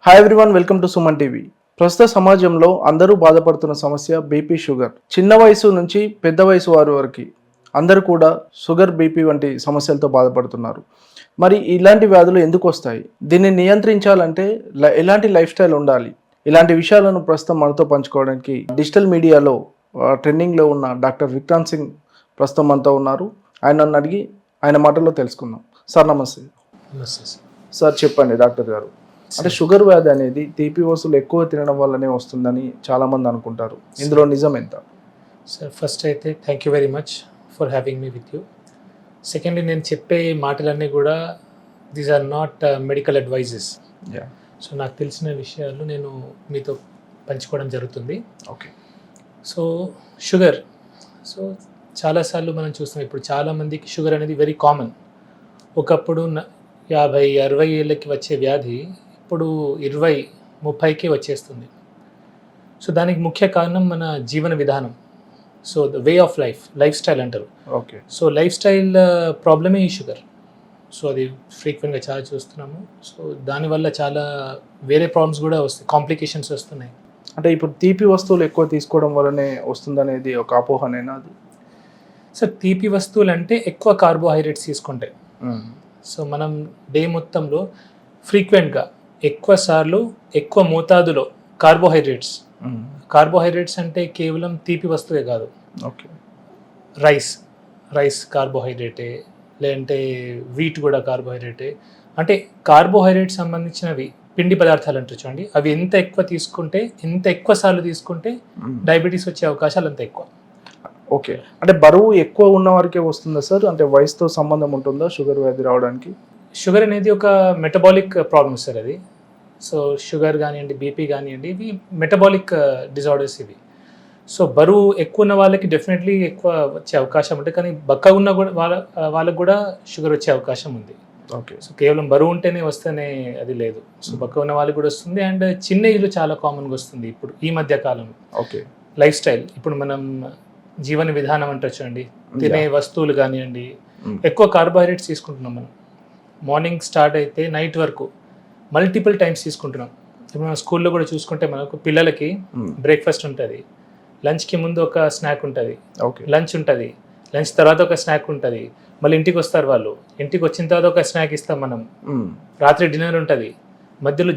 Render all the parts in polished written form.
Hi everyone, welcome to Suman TV. ప్రస్తుత సమాజంలో అందరూ బాధపడుతున్న సమస్య బీపీ, షుగర్. చిన్న వయసు నుంచి పెద్ద వయసు వారి వరకు అందరూ కూడా షుగర్, బీపీ వంటి సమస్యలతో బాధపడుతున్నారు. మరి ఇలాంటి వ్యాధులు ఎందుకు వస్తాయి? దీన్ని నియంత్రించాలంటే ఎలాంటి లైఫ్ స్టైల్ ఉండాలి? ఇలాంటి విషయాలను ప్రస్తుతం మనతో పంచుకోవడానికి డిజిటల్ మీడియాలో ట్రెండింగ్లో ఉన్న డాక్టర్ విక్రాంత్ సింగ్ ప్రస్తుతం మనతో ఉన్నారు. ఆయనను అడిగి ఆయన మాటల్లో తెలుసుకుందాం. సార్ నమస్తే. సార్ చెప్పండి డాక్టర్ గారు, అంటే షుగర్ వ్యాధి అనేది తీపి వస్తువులు ఎక్కువ తినడం వల్లనే వస్తుందని చాలా మంది అనుకుంటారు. ఇందులో నిజం ఎంత? సార్ ఫస్ట్ అయితే thank you very much for having me with you. Secondly, నేను చెప్పే మాటలన్నీ కూడా these are not medical advices. So నాకు తెలిసిన విషయాలు నేను మీతో పంచుకోవడం జరుగుతుంది. ఓకే. సో షుగర్, సో చాలాసార్లు మనం చూస్తాం, ఇప్పుడు చాలామందికి షుగర్ అనేది వెరీ కామన్. ఒకప్పుడు 50-60 ఏళ్ళకి వచ్చే వ్యాధి ఇప్పుడు 20-30కే వచ్చేస్తుంది. సో దానికి ముఖ్య కారణం మన జీవన విధానం. So the way of life style అంటారు. ఓకే. సో లైఫ్ స్టైల్ ప్రాబ్లమే ఈ షుగర్. సో అది ఫ్రీక్వెంట్గా చాలా చూస్తున్నాము. సో దానివల్ల చాలా వేరే ప్రాబ్లమ్స్ కూడా వస్తాయి, కాంప్లికేషన్స్ వస్తున్నాయి. అంటే ఇప్పుడు తీపి వస్తువులు ఎక్కువ తీసుకోవడం వల్లనే వస్తుందనేది ఒక అపోహనేనా అది? సార్ తీపి వస్తువులు అంటే ఎక్కువ కార్బోహైడ్రేట్స్ తీసుకుంటాయి. సో మనం డే మొత్తంలో ఫ్రీక్వెంట్గా ఎక్కువ సార్లు ఎక్కువ మోతాదులో కార్బోహైడ్రేట్స్ అంటే కేవలం తీపి వస్తువే కాదు. ఓకే. రైస్ కార్బోహైడ్రేటే, లేదంటే వీట్ కూడా కార్బోహైడ్రేటే. అంటే కార్బోహైడ్రేట్ సంబంధించినవి పిండి పదార్థాలు అంటారు చూడండి, అవి ఎంత ఎక్కువ సార్లు తీసుకుంటే డయాబెటీస్ వచ్చే అవకాశాలు అంత ఎక్కువ. ఓకే. అంటే బరువు ఎక్కువ ఉన్న వారికే వస్తుందా సార్? అంటే వయసుతో సంబంధం ఉంటుందా షుగర్ వ్యాధి రావడానికి? షుగర్ అనేది ఒక మెటబాలిక్ ప్రాబ్లమ్ సార్ అది. సో షుగర్ కానివ్వండి, బీపీ కానివ్వండి, ఇవి మెటబాలిక్ డిజార్డర్స్ ఇవి. సో బరువు ఎక్కువ ఉన్న వాళ్ళకి డెఫినెట్లీ ఎక్కువ వచ్చే అవకాశం ఉంటుంది, కానీ బక్క ఉన్న కూడా వాళ్ళకు కూడా షుగర్ వచ్చే అవకాశం ఉంది. ఓకే. సో కేవలం బరువు ఉంటేనే వస్తేనే అది లేదు. సో బక్క ఉన్న వాళ్ళకి కూడా వస్తుంది, అండ్ చిన్న ఏజ్లో చాలా కామన్గా వస్తుంది ఇప్పుడు ఈ మధ్య కాలంలో. ఓకే. లైఫ్ స్టైల్, ఇప్పుడు మనం జీవన విధానం అంటే చూడండి, తినే వస్తువులు కానివ్వండి, ఎక్కువ కార్బోహైడ్రేట్స్ తీసుకుంటున్నాం మనం. మార్నింగ్ స్టార్ట్ అయితే నైట్ వరకు మల్టిపుల్ టైమ్స్ తీసుకుంటున్నాం. ఇప్పుడు మనం స్కూల్లో కూడా చూసుకుంటే మనకు పిల్లలకి బ్రేక్ఫాస్ట్ ఉంటుంది, లంచ్కి ముందు ఒక స్నాక్ ఉంటుంది, లంచ్ ఉంటుంది, లంచ్ తర్వాత ఒక స్నాక్ ఉంటుంది, మళ్ళీ ఇంటికి వస్తారు వాళ్ళు, ఇంటికి వచ్చిన తర్వాత ఒక స్నాక్ ఇస్తాం మనం, రాత్రి డిన్నర్ ఉంటుంది, మధ్యలో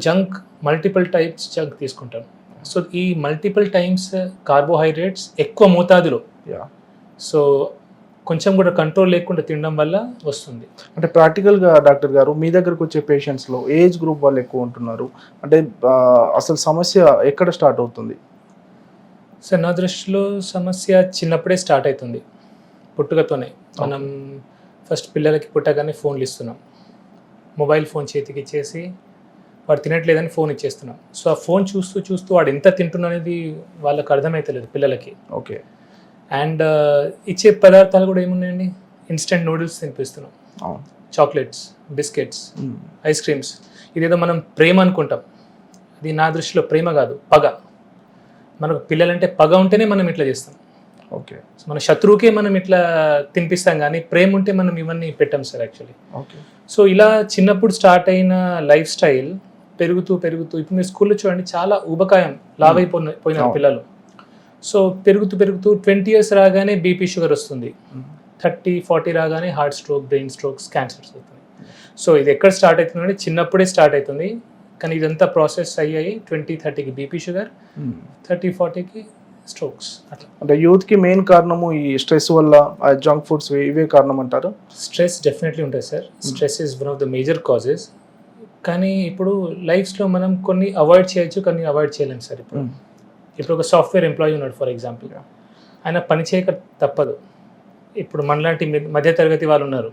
మల్టిపుల్ టైప్స్ జంక్ తీసుకుంటాం. సో ఈ మల్టిపుల్ టైమ్స్ కార్బోహైడ్రేట్స్ ఎక్కువ మోతాదులో, సో కొంచెం కూడా కంట్రోల్ లేకుండా తినడం వల్ల వస్తుంది. అంటే ప్రాక్టికల్గా డాక్టర్ గారు, మీ దగ్గరకు వచ్చే పేషెంట్స్లో ఏజ్ గ్రూప్ వాళ్ళు ఎక్కువ ఉంటున్నారు, అంటే అసలు సమస్య ఎక్కడ స్టార్ట్ అవుతుంది? సార్ నా దృష్టిలో సమస్య చిన్నప్పుడే స్టార్ట్ అవుతుంది, పుట్టుకతోనే. మనం ఫస్ట్ పిల్లలకి పుట్టగానే ఫోన్లు ఇస్తున్నాం, మొబైల్ ఫోన్ చేతికి ఇచ్చేసి వాడు తినట్లేదని ఫోన్ ఇచ్చేస్తున్నాం. సో ఆ ఫోన్ చూస్తూ వాడు ఎంత తింటున్నా అనేది వాళ్ళకి అర్థమవుతలేదు పిల్లలకి. ఓకే. అండ్ ఇచ్చే పదార్థాలు కూడా ఏమున్నాయండి, ఇన్స్టెంట్ నూడిల్స్ తినిపిస్తున్నాం, చాక్లెట్స్, బిస్కెట్స్, ఐస్ క్రీమ్స్. ఇదేదో మనం ప్రేమ అనుకుంటాం, అది నా దృష్టిలో ప్రేమ కాదు, పగ. మనకు పిల్లలంటే పగ ఉంటేనే మనం ఇట్లా చేస్తాం. ఓకే. సో మన శత్రువుకే మనం ఇట్లా తినిపిస్తాం, కానీ ప్రేమ ఉంటే మనం ఇవన్నీ పెట్టాం సార్ యాక్చువల్లీ. ఓకే. సో ఇలా చిన్నప్పుడు స్టార్ట్ అయిన లైఫ్ స్టైల్ పెరుగుతూ ఇప్పుడు మీరు స్కూల్లో చూడండి, చాలా ఊబకాయం లావైపోయిన పిల్లలు. సో పెరుగుతూ 20 years రాగానే బీపీ, షుగర్ వస్తుంది, 30-40 రాగానే heart stroke, brain strokes, cancers అవుతుంది. సో ఇది ఎక్కడ స్టార్ట్ అవుతుందంటే చిన్నప్పుడే స్టార్ట్ అవుతుంది, కానీ ఇదంతా ప్రాసెస్ అయ్యాయి 20-30కి బీపీ, షుగర్, 30-40కి స్ట్రోక్స్. అట్లా అంటే యూత్కి మెయిన్ కారణము ఈ స్ట్రెస్ వల్ల, జంక్ ఫుడ్స్ ఇవే కారణం అంటారు? స్ట్రెస్ డెఫినెట్లీ ఉంటుంది sir. Stress is one of the major causes. కానీ ఇప్పుడు లైఫ్స్లో మనం కొన్ని అవాయిడ్ చేయొచ్చు, కొన్ని అవాయిడ్ చేయలేము సార్. ఇప్పుడు ఒక సాఫ్ట్వేర్ ఎంప్లాయీ ఉన్నాడు ఫర్ ఎగ్జాంపుల్, ఆయన పని చేయక తప్పదు. ఇప్పుడు మనలాంటి మధ్యతరగతి వాళ్ళు ఉన్నారు,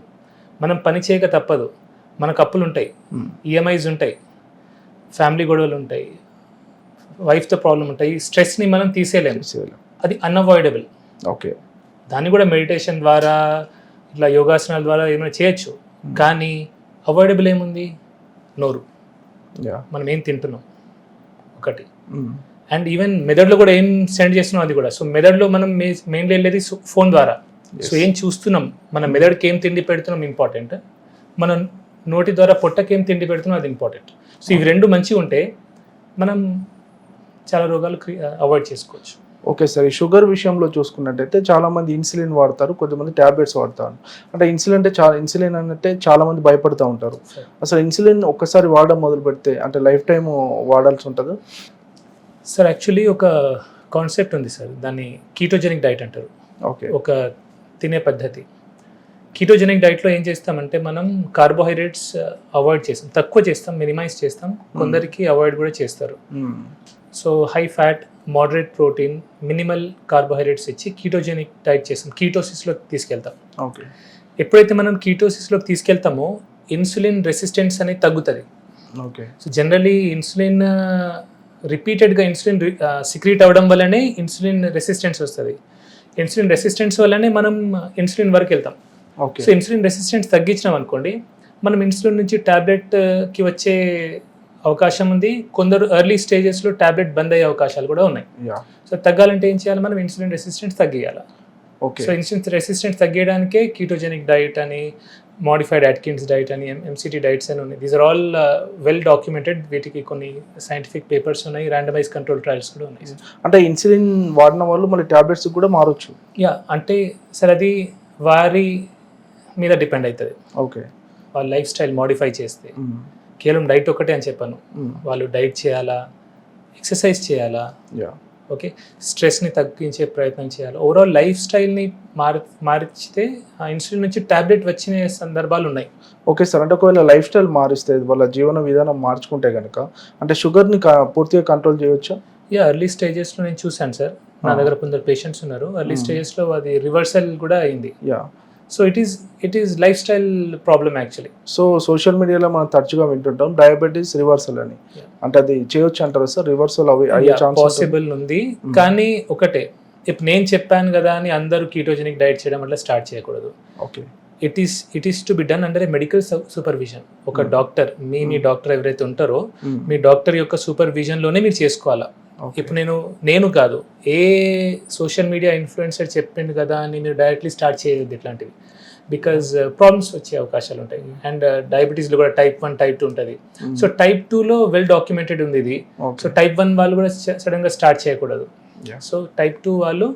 మనం పని చేయక తప్పదు. మనకు అప్పులు ఉంటాయి, ఈఎంఐస్ ఉంటాయి, ఫ్యామిలీ గొడవలు ఉంటాయి, వైఫ్తో ప్రాబ్లం ఉంటాయి. స్ట్రెస్ని మనం తీసేయలేము, అది అన్అవాయిడబుల్. ఓకే. దాన్ని కూడా మెడిటేషన్ ద్వారా, ఇట్లా యోగాసనాల ద్వారా ఏమైనా చేయొచ్చు, కానీ అవాయిడబుల్ ఏముంది? నోరు, మనం ఏం తింటున్నాం ఒకటి, అండ్ ఈవెన్ మెదడులో కూడా ఏం సెండ్ చేస్తున్నాం అది కూడా. సో మెదడులో మనం మెయిన్లీ వెళ్ళేది ఫోన్ ద్వారా. సో ఏం చూస్తున్నాం, మన మెదడుకి ఏం తిండి పెడుతున్నాం ఇంపార్టెంట్, మన నోటి ద్వారా పొట్టకి ఏం తిండి పెడుతున్నాం అది ఇంపార్టెంట్. సో ఇవి రెండు మంచిగా ఉంటే మనం చాలా రోగాలు అవాయిడ్ చేసుకోవచ్చు. ఓకే సార్, ఈ షుగర్ విషయంలో చూసుకున్నట్టయితే చాలామంది ఇన్సులిన్ వాడతారు, కొంతమంది ట్యాబ్లెట్స్ వాడతారు. అంటే ఇన్సులిన్ అంటే చాలామంది భయపడుతూ ఉంటారు. అసలు ఇన్సులిన్ ఒక్కసారి వాడడం మొదలు పెడితే అంటే లైఫ్ టైం వాడాల్సి ఉంటుందా? సార్ యాక్చువల్లీ ఒక కాన్సెప్ట్ ఉంది సార్, దాన్ని కీటోజెనిక్ డైట్ అంటారు. ఓకే. ఒక తినే పద్ధతి. కీటోజెనిక్ డైట్లో ఏం చేస్తామంటే మనం కార్బోహైడ్రేట్స్ అవాయిడ్ చేస్తాం, తక్కువ చేస్తాం, మినిమైజ్ చేస్తాం. కొందరికి అవాయిడ్ కూడా చేస్తారు. So high fat, moderate protein, minimal carbohydrates ఇచ్చి కీటోజెనిక్ డైట్ చేస్తాం, కీటోసిస్లోకి తీసుకెళ్తాం. ఓకే. ఎప్పుడైతే మనం కీటోసిస్లోకి తీసుకెళ్తామో ఇన్సులిన్ రెసిస్టెన్స్ అనేది తగ్గుతుంది. ఓకే. సో జనరలీ ఇన్సులిన్ రిపీటెడ్గా ఇన్సులిన్ సిక్రీట్ అవ్వడం వల్లనే ఇన్సులిన్ రెసిస్టెన్స్ వస్తుంది. ఇన్సులిన్ రెసిస్టెన్స్ వల్లనే మనం ఇన్సులిన్ వరకు వెళ్తాం. ఓకే. సో ఇన్సులిన్ రెసిస్టెన్స్ తగ్గించినాం అనుకోండి, మనం ఇన్సులిన్ నుంచి ట్యాబ్లెట్కి వచ్చే అవకాశం ఉంది. కొందరు ఎర్లీ స్టేజెస్లో ట్యాబ్లెట్ బంద్ అయ్యే అవకాశాలు కూడా ఉన్నాయి. సో తగ్గాలంటే ఏం చేయాలి, మనం ఇన్సులిన్ రెసిస్టెన్స్ తగ్గియాలి. ఓకే. సో ఇన్సులిన్ రెసిస్టెన్స్ తగ్గడానికే కీటోజెనిక్ డైట్ అని, మోడిఫైడ్ అట్కిన్స్ డైట్ అని, ఎంసిటీ డైట్స్ అని ఉన్నాయి. These are all well documented. వీటికి కొన్ని సైంటిఫిక్ పేపర్స్ ఉన్నాయి, ర్యాండమైజ్ కంట్రోల్ ట్రయల్స్ కూడా ఉన్నాయి. అంటే ఇన్సులిన్ వాడిన వాళ్ళు మళ్ళీ ట్యాబ్లెట్స్ కూడా మారొచ్చు? యా, అంటే సార్ అది వారి మీద డిపెండ్ అవుతుంది. ఓకే. వాళ్ళ లైఫ్ స్టైల్ మోడిఫై చేస్తే. కేవలం డైట్ ఒకటే అని చెప్పాను. వాళ్ళు డైట్ చేయాలా, ఎక్సర్సైజ్ చేయాలా, ఓకే, స్ట్రెస్ని తగ్గించే ప్రయత్నం చేయాలి. ఓవరాల్ లైఫ్ స్టైల్ని మార్చితే ఆ ఇన్సులిన్ నుంచి ట్యాబ్లెట్ వచ్చిన సందర్భాలు ఉన్నాయి. ఓకే సార్, అంటే ఒకవేళ లైఫ్ స్టైల్ మారిస్తే, వాళ్ళ జీవన విధానం మార్చుకుంటే కనుక అంటే షుగర్ని పూర్తిగా కంట్రోల్ చేయవచ్చా? యా, ఎర్లీ స్టేజెస్లో నేను చూశాను సార్, నా దగ్గర కొందరు పేషెంట్స్ ఉన్నారు. ఎర్లీ స్టేజెస్లో అది రివర్సల్ కూడా అయింది. Yeah. So it is life style problem actually. So social మీడియాలో మనం తరచుగా వింటుంటాం డయాబెటీస్ రివర్సల్ అని. అంటే అది చేయొచ్చు అంటారా సార్? రివర్సల్ అయ్యే ఛాన్స్ పాసిబుల్ ఉంది, కానీ ఒకటే, ఇప్పుడు నేను చెప్పాను కదా అని అందరూ కీటోజెనిక్ డైట్ చేయడం వల్ల స్టార్ట్ చేయకూడదు. Okay. It is to be done under A medical supervision. ఒక డాక్టర్, మీ డాక్టర్ ఎవరైతే ఉంటారో మీ డాక్టర్ యొక్క సూపర్విజన్లోనే మీరు చేసుకోవాలా. ఇప్పుడు నేను కాదు, ఏ సోషల్ మీడియా ఇన్ఫ్లుయెన్సర్ చెప్పింది కదా అని మీరు డైరెక్ట్లీ స్టార్ట్ చేయొద్దు ఇట్లాంటివి. బికాజ్ ప్రాబ్లమ్స్ వచ్చే అవకాశాలు ఉంటాయి. అండ్ డయాబెటీస్లో కూడా టైప్ 1, టైప్ 2 ఉంటుంది. సో టైప్ 2లో వెల్ డాక్యుమెంటెడ్ ఉంది ఇది. సో టైప్ 1 వాళ్ళు కూడా సడన్గా స్టార్ట్ చేయకూడదు. సో టైప్ 2 వాళ్ళు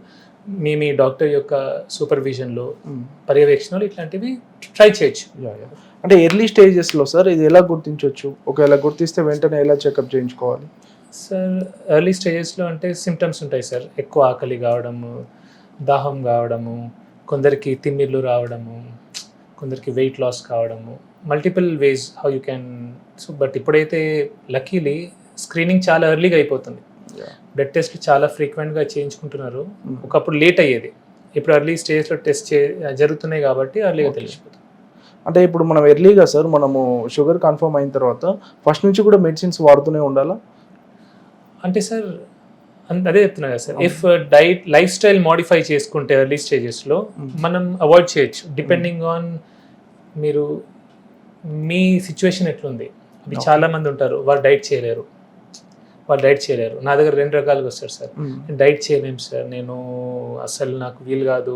మీ డాక్టర్ యొక్క సూపర్విజన్లో, పర్యవేక్షణలో ఇట్లాంటివి ట్రై చేయొచ్చు. అంటే ఎర్లీ స్టేజెస్లో సార్ ఇది ఎలా గుర్తించవచ్చు? ఒకవేళ గుర్తిస్తే వెంటనే ఎలా చెకప్ చేయించుకోవాలి? సార్ ఎర్లీ స్టేజెస్లో అంటే సిమ్టమ్స్ ఉంటాయి సార్. ఎక్కువ ఆకలి కావడము, దాహం కావడము, కొందరికి తిమ్మిర్లు రావడము, కొందరికి వెయిట్ లాస్ కావడము, multiple ways how you can. So but ఇప్పుడైతే లక్కీలీ స్క్రీనింగ్ చాలా ఎర్లీగా అయిపోతుంది. బ్లడ్ టెస్ట్లు చాలా ఫ్రీక్వెంట్గా చేయించుకుంటున్నారు. ఒకప్పుడు లేట్ అయ్యేది, ఇప్పుడు ఎర్లీ స్టేజ్లో టెస్ట్ జరుగుతున్నాయి కాబట్టి ఎర్లీగా తెలిసిపోతుంది. అంటే ఇప్పుడు మనం ఎర్లీగా సార్ మనము షుగర్ కన్ఫర్మ్ అయిన తర్వాత ఫస్ట్ నుంచి కూడా మెడిసిన్స్ వాడుతూనే ఉండాలా? అంటే సార్ అదే చెప్తున్నా కదా sir, if life style modify చేసుకుంటే ఎర్లీ స్టేజెస్లో మనం అవాయిడ్ చేయొచ్చు. డిపెండింగ్ ఆన్ మీ సిచ్యువేషన్ ఎట్లుంది. ఇప్పుడు చాలామంది ఉంటారు వాళ్ళు డైట్ చేయలేరు. నా దగ్గర 2 రకాలుగా వస్తారు సార్. డైట్ చేయలేము సార్, నేను అసలు నాకు వీలు కాదు,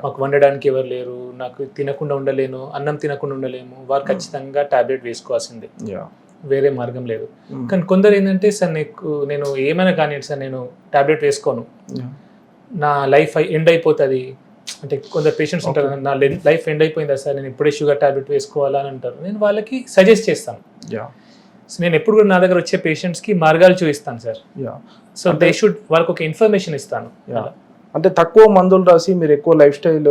మాకు వండడానికి ఎవరు లేరు, నాకు తినకుండా ఉండలేను, అన్నం తినకుండా ఉండలేము. వారు ఖచ్చితంగా టాబ్లెట్ వేసుకోవాల్సిందే, వేరే మార్గం లేదు. కానీ కొందరు ఏంటంటే సార్ నేను ఏమైనా కానీ సార్ నేను టాబ్లెట్ వేసుకోను, నా లైఫ్ ఎండ్ అయిపోతుంది అంటే కొందరు పేషెంట్స్ ఉంటారు, నా లైఫ్ ఎండ్ అయిపోయిందా సార్, నేను ఇప్పుడే షుగర్ టాబ్లెట్ వేసుకోవాలా అని అంటారు. నేను వాళ్ళకి సజెస్ట్ చేస్తాను. సో నేను ఎప్పుడు కూడా నా దగ్గర వచ్చే పేషెంట్స్కి మార్గాలు చూపిస్తాను సార్. సో దే షుడ్, వాళ్ళకి ఒక ఇన్ఫర్మేషన్ ఇస్తాను. అంటే తక్కువ మందులు రాసి మీరు ఎక్కువ లైఫ్ స్టైల్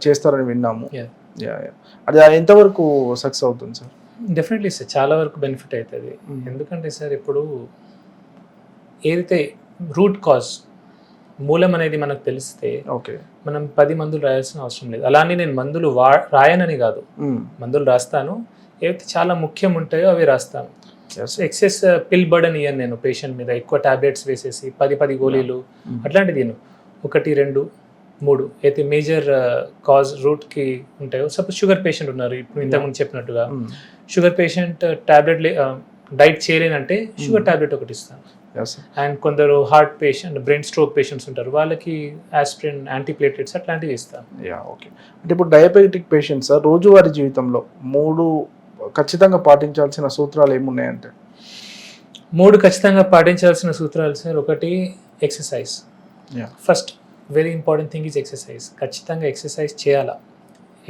చేస్తారని విన్నాము. అది ఎంతవరకు సక్సెస్ అవుతుంది సార్? డెఫినెట్లీ సార్, చాలా వరకు బెనిఫిట్ అవుతుంది. ఎందుకంటే సార్ ఇప్పుడు ఏదైతే రూట్ కాజ్, మూలం అనేది మనకు తెలిస్తే ఓకే, మనం 10 మందులు రాయాల్సిన అవసరం లేదు. అలానే నేను మందులు రాయనని కాదు, మందులు రాస్తాను. ఏవైతే చాలా ముఖ్యం ఉంటాయో అవి రాస్తాను. ఎక్సెస్ పిల్ బర్డన్ ఇయ్యను నేను పేషెంట్ మీద, ఎక్కువ టాబ్లెట్స్ వేసేసి 10 గోళీలు అట్లాంటిది 1, 2, 3 అయితే మేజర్ కాజ్ రూట్కి ఉంటాయో. సపోజ్ షుగర్ పేషెంట్ ఉన్నారు, ఇప్పుడు ఇంతకుముందు చెప్పినట్టుగా షుగర్ పేషెంట్ టాబ్లెట్ డైట్ చేయలేనంటే షుగర్ టాబ్లెట్ ఒకటి ఇస్తాను. అండ్ కొందరు heart patient, brain stroke patients ఉంటారు, వాళ్ళకి ఆస్పిరిన్, యాంటీప్లేటెట్స్ అట్లాంటివి ఇస్తాను. ఓకే. అంటే ఇప్పుడు డయాబెటిక్ పేషెంట్స్ రోజువారీ జీవితంలో 3 ఖచ్చితంగా పాటించాల్సిన సూత్రాలు ఏమున్నాయంటే? 3 ఖచ్చితంగా పాటించాల్సిన సూత్రాలు సార్. ఒకటి exercise. Yeah. First very important thing is exercise. ఖచ్చితంగా ఎక్సర్సైజ్ చేయాలా.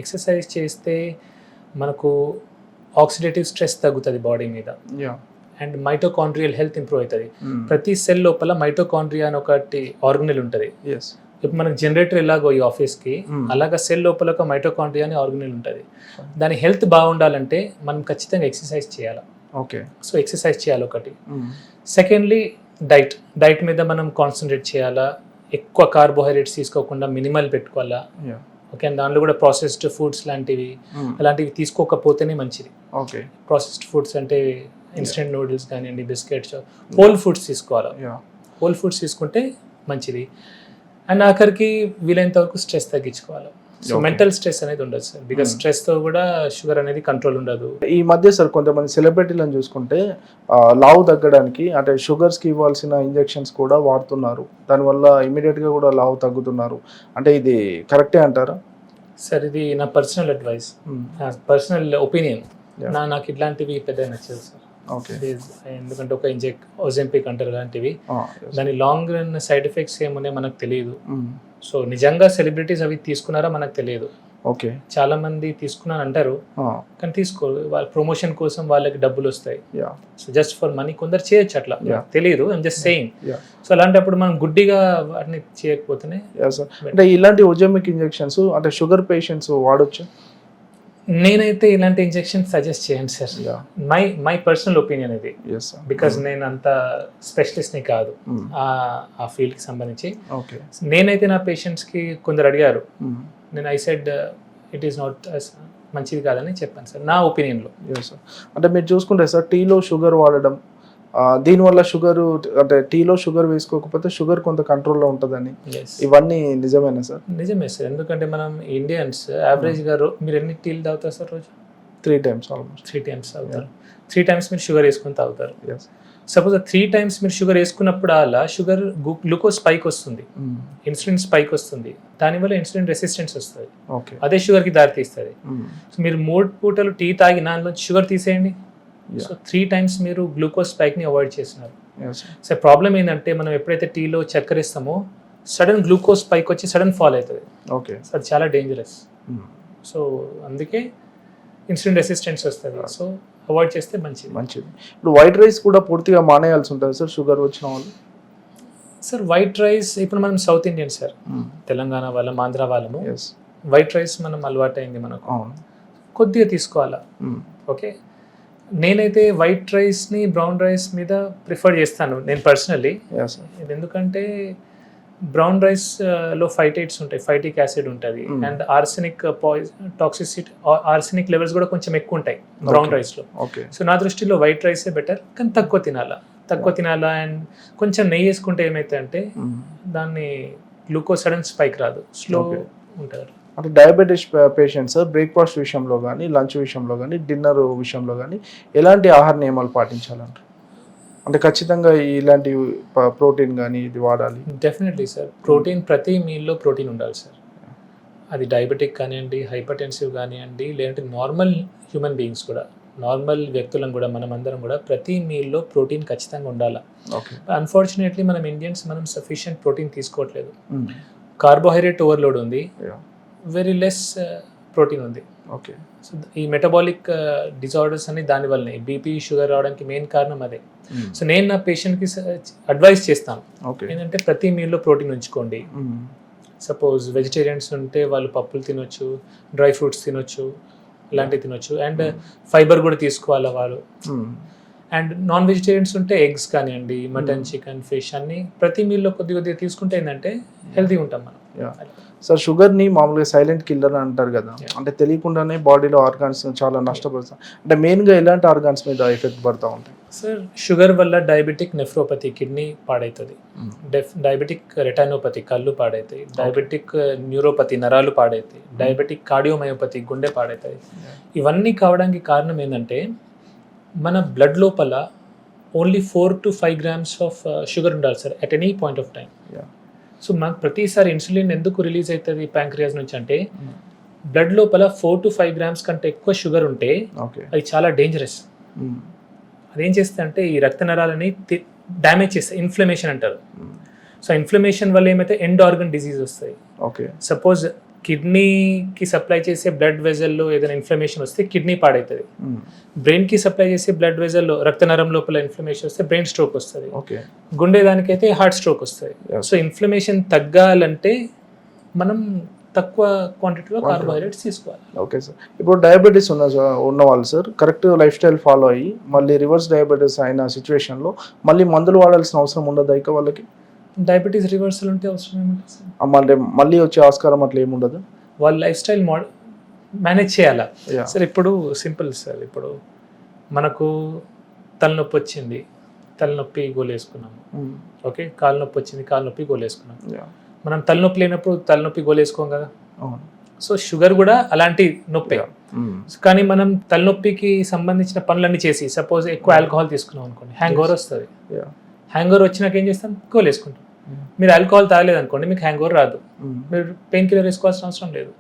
ఎక్సర్సైజ్ చేస్తే మనకు ఆక్సిడేటివ్ స్ట్రెస్ తగ్గుతుంది బాడీ మీద yeah. And mitochondrial health improve అవుతుంది. ప్రతి సెల్ లోపల మైటోకాండ్రియా అని ఒకటి ఆర్గనెల్ ఉంటుంది. ఎస్. ఇప్పుడు మనకు జనరేటర్ ఎలాగో ఈ ఆఫీస్కి అలాగా సెల్ లోపల ఒక మైటోకాండ్రియా అని ఆర్గనెల్ ఉంటుంది. దాని హెల్త్ బాగుండాలంటే మనం ఖచ్చితంగా ఎక్సర్సైజ్ చేయాలి. ఓకే. సో ఎక్సర్సైజ్ చేయాలి ఒకటి. సెకండ్లీ డైట్ మీద మనం కాన్సన్ట్రేట్ చేయాలా. ఎక్కువ కార్బోహైడ్రేట్స్ తీసుకోకుండా మినిమల్ పెట్టుకోవాలా. ఓకే. అండ్ దాంట్లో కూడా ప్రాసెస్డ్ ఫుడ్స్ అలాంటివి తీసుకోకపోతేనే మంచిది. ఓకే. ప్రాసెస్డ్ ఫుడ్స్ అంటే ఇన్స్టెంట్ నూడిల్స్ కానివ్వండి, బిస్కెట్స్, హోల్ ఫుడ్స్ తీసుకోవాలి. హోల్ ఫుడ్స్ తీసుకుంటే మంచిది. అండ్ ఆఖరికి వీలైనంత వరకు స్ట్రెస్ తగ్గించుకోవాలి. సో మెంటల్ స్ట్రెస్ అనేది ఉండదు సార్. బికాస్ స్ట్రెస్తో కూడా షుగర్ అనేది కంట్రోల్ ఉండదు. ఈ మధ్య సార్ కొంతమంది సెలబ్రిటీలను చూసుకుంటే లావు తగ్గడానికి అంటే షుగర్స్కి ఇవ్వాల్సిన ఇంజెక్షన్స్ కూడా వాడుతున్నారు. దానివల్ల ఇమీడియట్గా కూడా లావు తగ్గుతున్నారు. అంటే ఇది కరెక్టే అంటారా? సార్ ఇది నా పర్సనల్ అడ్వైస్, పర్సనల్ ఒపీనియన్. నాకు ఇట్లాంటివి పెద్ద నచ్చదు సార్. ఓకే. ఎందుకంటే ఒక ఒజెంపిక్ అంటారు అలాంటివి, దాని లాంగ్ రన్ సైడ్ ఎఫెక్ట్స్ ఏమున్నాయో మనకు తెలియదు. సో నిజంగా సెలబ్రిటీస్ అవి తీసుకున్నారా మనకు తెలియదు. ఓకే. చాలా మంది తీసుకున్నాను అంటారు కానీ తీసుకోరు. వాళ్ళ ప్రమోషన్ కోసం వాళ్ళకి డబ్బులు వస్తాయి. సో జస్ట్ ఫర్ మనీ కొందరు చేయొచ్చు, అట్లా తెలియదు. I'm just saying. సో అలాంటప్పుడు మనం గుడ్డిగా వాటిని చేయకపోతేనే. అంటే ఇలాంటి ఒజెమిక్ ఇంజెక్షన్స్ అంటే షుగర్ పేషెంట్స్ వాడొచ్చు? నేనైతే ఇలాంటి ఇంజెక్షన్ సజెస్ట్ చేయండి సార్. మై పర్సనల్ ఒపీనియన్ ఇది. బికాజ్ నేను అంత స్పెషలిస్ట్ని కాదు ఆ ఫీల్డ్కి సంబంధించి. నేనైతే నా పేషెంట్స్కి కొందరు అడిగారు, నేను I said it is not మంచిది కాదని చెప్పాను సార్, నా ఒపీనియన్లో. అంటే మీరు చూసుకుంటే సార్ టీలో షుగర్ వాడడం, దీనివల్ల షుగర్ అంటే టీలో షుగర్ వేసుకోకపోతే షుగర్ కొంత కంట్రోల్లో ఉంటుందని, ఇవన్నీ నిజమేనా సార్? నిజమే సార్. ఎందుకంటే మనం ఇండియన్స్ యావరేజ్గా మీరు ఎన్ని టీలు తాగుతారు సార్ రోజు? 3 times ఆల్మోస్ట్. 3 times తాగుతారు. 3 times మీరు షుగర్ వేసుకొని తాగుతారు. సపోజ్ 3 times మీరు షుగర్ వేసుకున్నప్పుడు అలా షుగర్ గ్లూకోజ్ స్పైక్ వస్తుంది, ఇన్సులిన్ స్పైక్ వస్తుంది. దానివల్ల ఇన్సులిన్ రెసిస్టెన్స్ వస్తుంది. అదే షుగర్కి దారి తీస్తుంది. సో మీరు 3 పూటలు టీ తాగి దానిలో షుగర్ తీసేయండి. సో 3 times మీరు గ్లూకోజ్ స్పైక్ని అవాయిడ్ చేస్తున్నారు. సో ప్రాబ్లం ఏంటంటే మనం ఎప్పుడైతే టీలో చక్కెర ఇస్తామో సడన్ గ్లూకోజ్ స్పైక్ వచ్చి సడన్ ఫాల్ అవుతుంది. ఓకే. సో అది చాలా డేంజరస్. సో అందుకే ఇన్సులిన్ రెసిస్టెన్స్ వస్తుంది. సో అవాయిడ్ చేస్తే మంచిది. ఇప్పుడు వైట్ రైస్ కూడా పూర్తిగా మానేయాల్సి ఉంటుంది సార్ షుగర్ వచ్చిన వాళ్ళు? సార్ వైట్ రైస్ ఇప్పుడు మనం సౌత్ ఇండియన్ సార్, తెలంగాణ వాళ్ళం, ఆంధ్ర వాళ్ళము, వైట్ రైస్ మనం అలవాటైంది మనకు. కొద్దిగా తీసుకోవాలా. ఓకే. నేనైతే వైట్ రైస్ని బ్రౌన్ రైస్ మీద ప్రిఫర్ చేస్తాను నేను పర్సనల్లీ. ఎందుకంటే బ్రౌన్ రైస్లో ఫైటేట్స్ ఉంటాయి, ఫైటిక్ యాసిడ్ ఉంటుంది, అండ్ ఆర్సెనిక్ ఆర్సెనిక్ లెవెల్స్ కూడా కొంచెం ఎక్కువ ఉంటాయి బ్రౌన్ రైస్లో. సో నా దృష్టిలో వైట్ రైసే బెటర్, కానీ తక్కువ తినాలా. అండ్ కొంచెం నెయ్యి వేసుకుంటే ఏమైతే అంటే దాన్ని గ్లూకోజ్ సడన్ స్పైక్ రాదు, స్లో ఉంటారు. అంటే డయాబెటీస్ పేషెంట్స్ బ్రేక్ఫాస్ట్ విషయంలో కానీ, లంచ్ విషయంలో కానీ, డిన్నర్ విషయంలో కానీ ఎలాంటి ఆహార నియమాలు పాటించాలంటారు? అంటే ఖచ్చితంగా ఇలాంటి ప్రోటీన్ కానీ ఇది వాడాలి? Definitely sir. ప్రోటీన్ ప్రతి మీల్లో ప్రోటీన్ ఉండాలి సార్. అది డయాబెటిక్ కానివ్వండి, హైపర్టెన్సివ్ కానివ్వండి, లేదంటే నార్మల్ హ్యూమన్ బీయింగ్స్ కూడా, నార్మల్ వ్యక్తులను కూడా, మనం అందరం కూడా ప్రతి మీల్లో ప్రోటీన్ ఖచ్చితంగా ఉండాలి. అన్ఫార్చునేట్లీ మనం ఇండియన్స్ సఫిషియంట్ ప్రోటీన్ తీసుకోవట్లేదు. కార్బోహైడ్రేట్ ఓవర్లోడ్ ఉంది, వెరీ లెస్ ప్రోటీన్ ఉంది. ఓకే. సో ఈ మెటబాలిక్ డిజార్డర్స్ అన్ని దానివల్లనే, బీపీ, షుగర్ రావడానికి మెయిన్ కారణం అదే. సో నేను నా పేషెంట్కి అడ్వైస్ చేస్తాను ఏంటంటే ప్రతి మీల్లో ప్రోటీన్ ఉంచుకోండి. సపోజ్ వెజిటేరియన్స్ ఉంటే వాళ్ళు పప్పులు తినొచ్చు, డ్రై ఫ్రూట్స్ తినొచ్చు, ఇలాంటివి తినొచ్చు, అండ్ ఫైబర్ కూడా తీసుకోవాలి వాళ్ళు. అండ్ నాన్ వెజిటేరియన్స్ ఉంటే ఎగ్స్ కానివ్వండి, మటన్, చికెన్, ఫిష్ అన్ని ప్రతి మీల్లో కొద్దిగా తీసుకుంటే ఏంటంటే హెల్తీగా ఉంటాం మనం. సార్ షుగర్ని మామూలుగా సైలెంట్ కిల్లర్ అంటారు కదా, అంటే తెలియకుండానే బాడీలో ఆర్గాన్స్ చాలా నష్టపరుస్తాం. అంటే మెయిన్గా ఎలాంటి ఆర్గాన్స్ మీద ఎఫెక్ట్ పడుతూ ఉంటాయి సార్? షుగర్ వల్ల డయాబెటిక్ నెఫ్రోపతి, కిడ్నీ పాడవుతుంది. డయాబెటిక్ రెటైనోపతి, కళ్ళు పాడవుతాయి. డయాబెటిక్ న్యూరోపతి, నరాలు పాడవుతాయి. డయాబెటిక్ కార్డియోమయోపతి, గుండె పాడవుతాయి. ఇవన్నీ కావడానికి కారణం ఏంటంటే మన బ్లడ్ లోపల only 4 to 5 grams of sugar ఉండాలి sir at any point of time. So మనకు ప్రతిసారి ఇన్సులిన్ ఎందుకు రిలీజ్ అవుతుంది ప్యాంక్రియాస్ నుంచి అంటే బ్లడ్ లోపల 4 to 5 grams కంటే ఎక్కువ షుగర్ ఉంటే అది చాలా డేంజరస్. అదేం చేస్తే అంటే ఈ రక్త నరాలని డ్యామేజ్ చేస్తాయి, ఇన్ఫ్లమేషన్ అంటారు. సో ఇన్ఫ్లమేషన్ వల్ల ఏమైతే ఎండ్ ఆర్గన్ డిసీజ్ వస్తాయి. ఓకే. సపోజ్ కిడ్నీకి సప్లై చేసే బ్లడ్ వెజల్లో ఏదైనా ఇన్ఫ్లమేషన్ వస్తే కిడ్నీ పాడవుతుంది. బ్రెయిన్కి సప్లై చేసే బ్లడ్ వెజల్లో రక్తనరం లోపల ఇన్ఫ్లమేషన్ వస్తే బ్రెయిన్ స్ట్రోక్ వస్తుంది. ఓకే. గుండె దానికైతే హార్ట్ స్ట్రోక్ వస్తుంది. సో ఇన్ఫ్లమేషన్ తగ్గాలంటే మనం తక్కువ క్వాంటిటీలో కార్బోహైడ్రేట్స్ తీసుకోవాలి. Okay sir. ఇప్పుడు డయాబెటీస్ ఉన్న వాళ్ళు sir correct life style follow అయ్యి మళ్ళీ రివర్స్ డయాబెటీస్ అయిన సిచ్యువేషన్లో మళ్ళీ మందులు వాడాల్సిన అవసరం ఉండదు ఇక వాళ్ళకి? డయాబెటీస్ రివర్సల్ ఉంటే అవసరం ఏముంటుంది సార్? అంటే మళ్ళీ వచ్చే ఆస్కారం అట్లా ఏముండదు? వాళ్ళ లైఫ్ స్టైల్ మేనేజ్ చేయాలా సార్? ఇప్పుడు సింపుల్ సార్, ఇప్పుడు మనకు తలనొప్పి వచ్చింది, తలనొప్పి గోలేసుకున్నాము. ఓకే, కాలు నొప్పి వచ్చింది, కాలు నొప్పి గోలేసుకున్నాం. మనం తలనొప్పి లేనప్పుడు తలనొప్పి గోలేసుకోం కదా. సో షుగర్ కూడా అలాంటి నొప్పి. కానీ మనం తలనొప్పికి సంబంధించిన పనులన్నీ చేసి సపోజ్ ఎక్కువ ఆల్కహాల్ తీసుకున్నాం అనుకోండి, హ్యాంగ్ ఓవర్ వస్తుంది. హ్యాంగ్ ఓవర్ వచ్చినాక ఏం చేస్తాం? గోలేసుకుంటాం. మీరు ఆల్కహాల్ తాగలేదు అనుకోండి, మీకు హ్యాంగ్ ఓవర్ రాదు, మీరు పెయిన్ కిల్లర్ వేసుకోవాల్సిన అవసరం లేదు.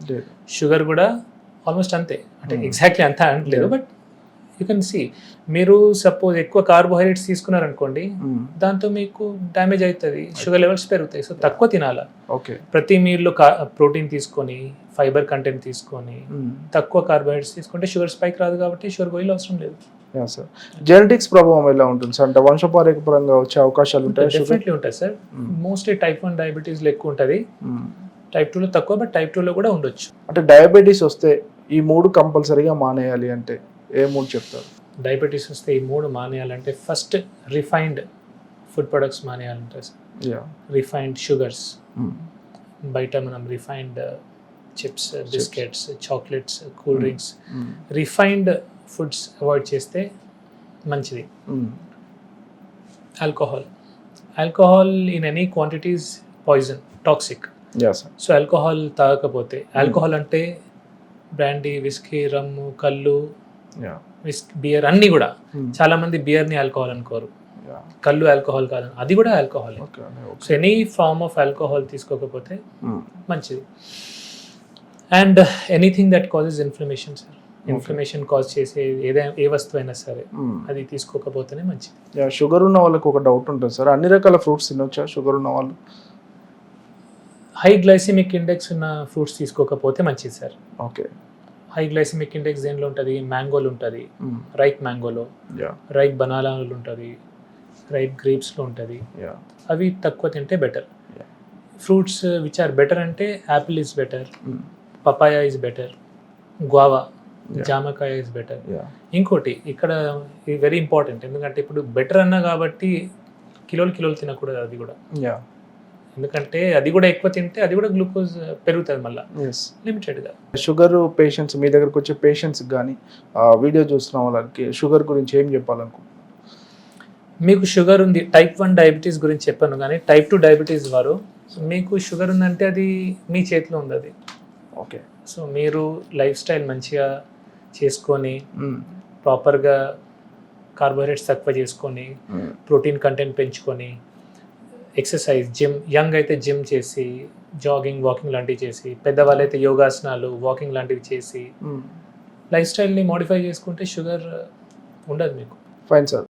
షుగర్ కూడా ఆల్మోస్ట్ అంతే, అంటే ఎగ్జాక్ట్లీ అంతా అనట్లేదు, బట్ యూ కెన్ సీ. మీరు సపోజ్ ఎక్కువ కార్బోహైడ్రేట్స్ తీసుకున్నారనుకోండి, దాంతో మీకు డ్యామేజ్ అవుతుంది, షుగర్ లెవెల్స్ పెరుగుతాయి. సో తక్కువ తినాలా. ఓకే. ప్రతి మీల్లో ప్రోటీన్ తీసుకొని, ఫైబర్ కంటెంట్ తీసుకొని, తక్కువ కార్బోహైడ్రేట్స్ తీసుకుంటే షుగర్ స్పైక్ రాదు, కాబట్టి షుగర్ గోయిల్ అవసరం లేదు. సార్ జెనెటిక్స్ ప్రభావం ఎలా ఉంటుంది సార్? అంటే వంశపారంపర్యంగా వచ్చే అవకాశాలు ఉంటాయి? డెఫినెట్లీ ఉంటాయి సార్. మోస్ట్లీ టైప్ 1 డయాబెటీస్లో ఎక్కువ ఉంటుంది, టైప్ 2లో తక్కువ, బట్ టైప్ 2లో కూడా ఉండొచ్చు. అంటే డయాబెటీస్ వస్తే ఈ 3 కంపల్సరీగా మానేయాలి అంటే ఏ 3 చెప్తారు? డయాబెటీస్ వస్తే ఈ 3 మానేయాలంటే ఫస్ట్ రిఫైన్డ్ ఫుడ్ ప్రొడక్ట్స్ మానేయాలంటే సార్. రిఫైన్డ్ షుగర్స్, బయట మనం refined chips, biscuits, chocolates, cool drinks, refined foods avoid చేస్తే మంచిది. Alcohol in any quantities poison, toxic. So alcohol తాగకపోతే, ఆల్కహాల్ అంటే బ్రాండీ, విస్కీ, రమ్ము, కళ్ళు, బియర్ అన్నీ కూడా. చాలా మంది బియర్ని ఆల్కహాల్ అనుకోరు, కళ్ళు ఆల్కహాల్ కాదు, అది కూడా alcohol. So any form of alcohol తీసుకోకపోతే మంచిది. And anything that causes inflammation sir, inflammation cause చేసే ఏ వస్తువు అయినా సరే అది తీసుకోకపోతేనే మంచిది. షుగర్ ఉన్న వాళ్ళకి ఒక డౌట్ ఉంటుంది సార్, అన్ని రకాల ఫ్రూట్స్ తినొచ్చా షుగర్ ఉన్న వాళ్ళు? హై గ్లైసిమిక్ ఇండెక్స్ ఉన్న ఫ్రూట్స్ తీసుకోకపోతే మంచిది sir. Okay. High glycemic index దేనిలో ఉంటుంది? మ్యాంగోలో ఉంటుంది, రైప్ మ్యాంగోలో, రైప్ బనానాలో ఉంటుంది, రైప్ గ్రేప్స్లో ఉంటుంది. అవి తక్కువ తింటే better. Fruits which are better అంటే apple is better, papaya is better, guava, జామకాయ ఇస్ బెటర్. ఇంకోటి ఇక్కడ వెరీ ఇంపార్టెంట్, ఎందుకంటే ఇప్పుడు బెటర్ అన్నా కాబట్టి కిలోలు తినకూడదు అది కూడా. ఎందుకంటే అది కూడా ఎక్కువ తింటే అది కూడా గ్లూకోజ్ పెరుగుతుంది మళ్ళీ లిమిటెడ్గా. షుగర్ పేషెంట్స్, మీ దగ్గరకు వచ్చే పేషెంట్స్ కానీ వీడియో చూస్తున్న వాళ్ళకి షుగర్ గురించి ఏం చెప్పాలనుకుంటున్నాను? మీకు షుగర్ ఉంది, టైప్ 1 డయాబెటీస్ గురించి చెప్పాను, కానీ టైప్ 2 డయాబెటీస్ వారు మీకు షుగర్ ఉందంటే అది మీ చేతిలో ఉంది అది. ఓకే. సో మీరు లైఫ్ స్టైల్ మంచిగా చేసుకొని, ప్రాపర్గా కార్బోహైడ్రేట్స్ తక్కువ చేసుకొని, ప్రోటీన్ కంటెంట్ పెంచుకొని, ఎక్సర్సైజ్, జిమ్, యంగ్ అయితే జిమ్ చేసి, జాగింగ్, వాకింగ్ లాంటివి చేసి, పెద్దవాళ్ళు అయితే యోగాసనాలు, వాకింగ్ లాంటివి చేసి లైఫ్ స్టైల్ని మోడిఫై చేసుకుంటే షుగర్ ఉండదు మీకు. Fine sir.